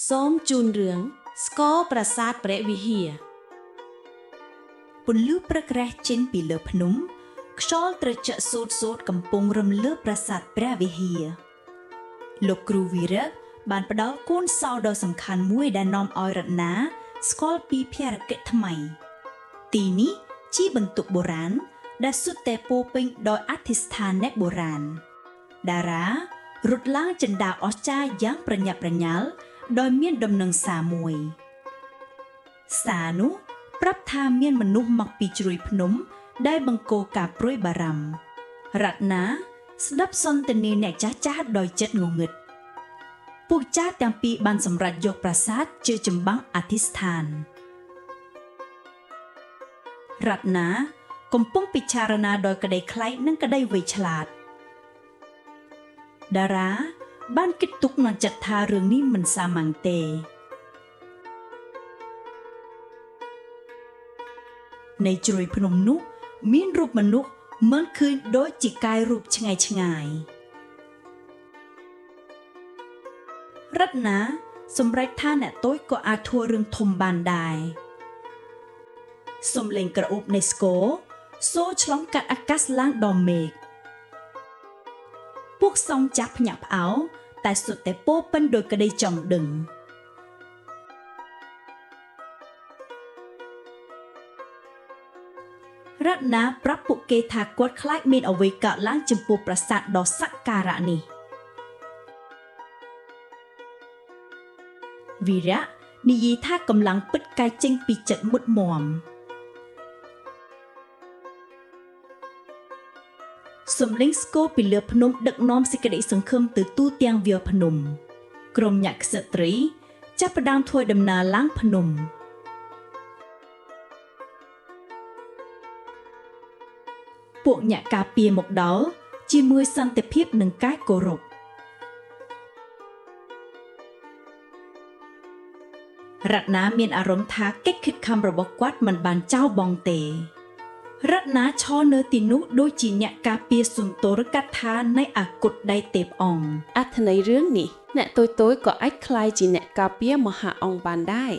សូមជូនរឿងស្គរប្រាសាទព្រះវិហារពន្លឺព្រឹករះចេញពីលើភ្នំខ្យល់ត្រជាក់សូតកំពុងរំលើប្រាសាទព្រះវិហារលោកគ្រូវីរៈបានផ្ដល់គូនសោដ៏សំខាន់មួយដែលនាំឲ្យរតនាស្គាល់ពីភារកិច្ចថ្មីទីនេះជាបន្ទប់បុរាណដែលសុទ្ធតែពោពេញដោយអធិស្ឋានអ្នកបុរាណតារារត់ឡើងចិន្តាអស្ចារ្យយ៉ាងប្រញាប់ប្រញាល់ដោយមានដំណឹងសារមួយសារនោះប្រាប់ថាមានមនុស្សមកពីជ្រោយភ្នំដែលបង្កការព្រួយបារម្ភរតនាស្ដាប់សន្ទនាអ្នកចាស់ដោយចិត្តងងឹតពួកចាស់ទាំងពីរបានសម្រេចយកប្រាសាទជាចម្បាំងអធិស្ឋានរតនាកំពុងពិចារណាដោយក្តីខ្លាចនិងក្តីវៃឆ្លាតតារាបានគិតទុកក្នុងចិត្តថារឿងនេះមិនសាមញ្ញទេในជ្រោយភ្នំនោះមានរូបមនុស្សមើលឃើញដូចជាកាយរូបឆ្ងាយរតនាសម្រេចថាអ្នកតូចក៏អាចធ្វើរឿងធំបានដែរសំឡេងក្រអូបនៃស្គរសូរឆ្លងកាត់អាកាសឡើងដល់មេឃពួកសង្ឃចាស់ភ្ញាក់ផ្អើលតែសុទ្ធតែពោពេញដោយក្តីចង់ដឹងរតនាប្រាប់ពួកគេថាគាត់ខ្លាចមានអ្វីកើតឡើងចំពោះប្រាសាទដ៏សក្ការៈនេះវីរៈនិយាយថាកម្លាំងពិតកាយចេញពីចិត្តមុតមមសំឡេងស្គរពីលើភ្នំដឹកនាំសេចក្តីសង្ឃឹមទៅទូទាំងវាលភ្នំក្រុមញាក់ក្សត្រីចាប់ផ្ដើមធ្វើដំណើរឡើងភ្នំពួកញាក់ការពារមកដល់ជាមួយសន្តិភាពនិងការគោរពរតនាមានអារម្មណ៍ថាកិច្ចខិតខំរបស់គាត់មិនបានចោលបង់ទេរតនាឈរនៅទីនោះដូចជាអ្នកការពារសុន្ទរកថានៃអាគុតដៃទេពអង្គអត្ថន័យរឿងនេះអ្នកតូចៗក៏អាចក្លាយជាអ្នកការពារមហាអង្គបានដែរ